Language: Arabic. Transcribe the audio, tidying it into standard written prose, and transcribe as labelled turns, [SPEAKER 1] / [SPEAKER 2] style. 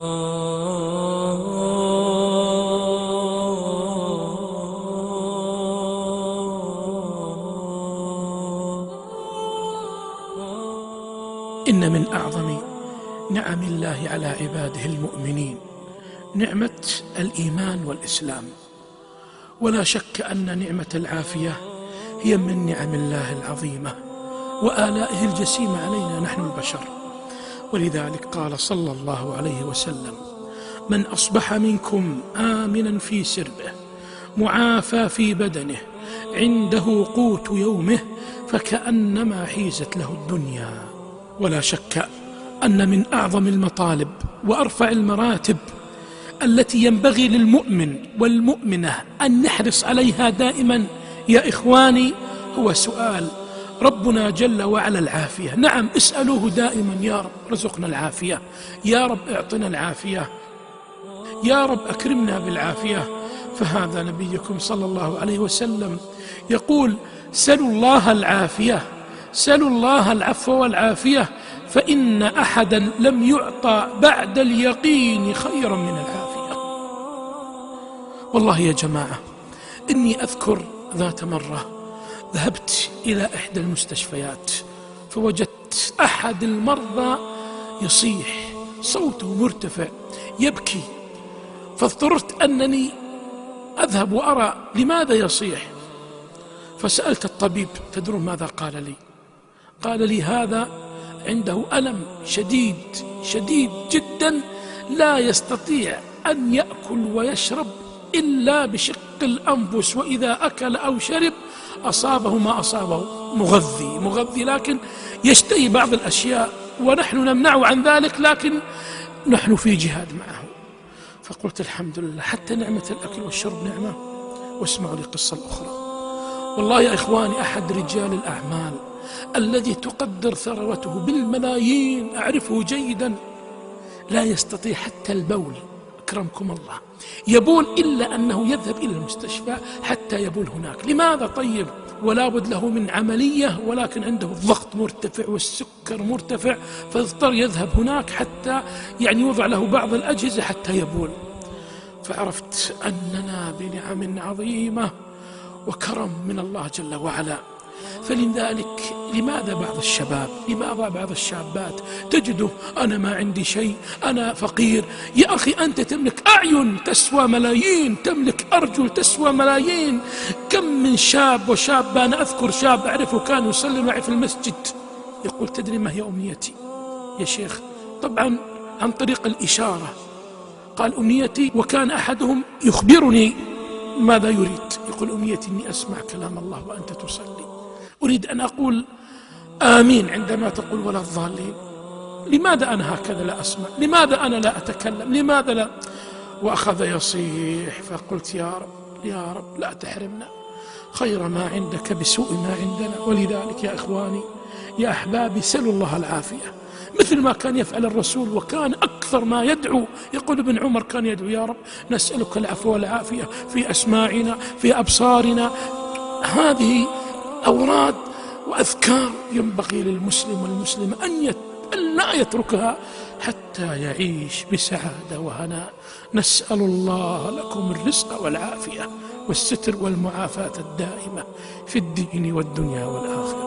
[SPEAKER 1] إن من أعظم نعم الله على عباده المؤمنين نعمة الإيمان والإسلام، ولا شك أن نعمة العافية هي من نعم الله العظيمة وآلائه الجسيمة علينا نحن البشر. ولذلك قال صلى الله عليه وسلم: من أصبح منكم آمنا في سربه معافى في بدنه عنده قوت يومه فكأنما حيزت له الدنيا. ولا شك أن من أعظم المطالب وأرفع المراتب التي ينبغي للمؤمن والمؤمنة أن نحرص عليها دائما يا إخواني هو سؤال ربنا جل وعلا العافية. نعم، اسألوه دائما: يا رب رزقنا العافية، يا رب اعطنا العافية، يا رب أكرمنا بالعافية. فهذا نبيكم صلى الله عليه وسلم يقول: سلوا الله العافية، سلوا الله العفو والعافية، فإن أحدا لم يعطى بعد اليقين خيرا من العافية. والله يا جماعة إني أذكر ذات مرة ذهبت إلى إحدى المستشفيات فوجدت أحد المرضى يصيح، صوته مرتفع يبكي، فاضطررت أنني أذهب وأرى لماذا يصيح. فسألت الطبيب، تدرون ماذا قال لي؟ قال لي: هذا عنده ألم شديد شديد جدا، لا يستطيع أن يأكل ويشرب إلا بشق الأنفس، وإذا أكل أو شرب أصابه ما أصابه مغذي، لكن يشتهي بعض الأشياء ونحن نمنعه عن ذلك، لكن نحن في جهاد معه. فقلت الحمد لله، حتى نعمة الأكل والشرب نعمة. واسمعوا لي قصة أخرى. والله يا إخواني أحد رجال الأعمال الذي تقدر ثروته بالملايين، أعرفه جيدا، لا يستطيع حتى البول، أكرمكم الله، يبول إلا أنه يذهب إلى المستشفى حتى يبول هناك. لماذا؟ طيب، ولا بد له من عملية، ولكن عنده الضغط مرتفع والسكر مرتفع، فاضطر يذهب هناك حتى يوضع له بعض الأجهزة حتى يبول. فعرفت أننا بنعم عظيمة وكرم من الله جل وعلا. فلذلك لماذا بعض الشباب، لماذا بعض الشابات تجده: أنا ما عندي شيء، أنا فقير. يا أخي أنت تملك أعين تسوى ملايين، تملك أرجل تسوى ملايين. كم من شاب وشابة، أنا أذكر شاب أعرفه كان يصلي معي في المسجد يقول: تدري ما هي أمنيتي يا شيخ؟ طبعا عن طريق الإشارة. قال: أمنيتي، وكان أحدهم يخبرني ماذا يريد، يقول: أمنيتي أني أسمع كلام الله وأنت تصلي، أريد أن أقول آمين عندما تقول ولا الضالين. لماذا أنا هكذا لا أسمع؟ لماذا أنا لا أتكلم؟ لماذا لا؟ وأخذ يصيح. فقلت: يا رب يا رب لا تحرمنا خير ما عندك بسوء ما عندنا. ولذلك يا إخواني يا أحبابي سلوا الله العافية مثل ما كان يفعل الرسول، وكان أكثر ما يدعو. يقول ابن عمر كان يدعو: يا رب نسألك العفو والعافية في أسماعنا في أبصارنا. هذه أوراد وأذكار ينبغي للمسلم والمسلمة أن لا يتركها حتى يعيش بسعادة وهناء. نسأل الله لكم الرزق والعافية والستر والمعافاة الدائمة في الدين والدنيا والآخرة.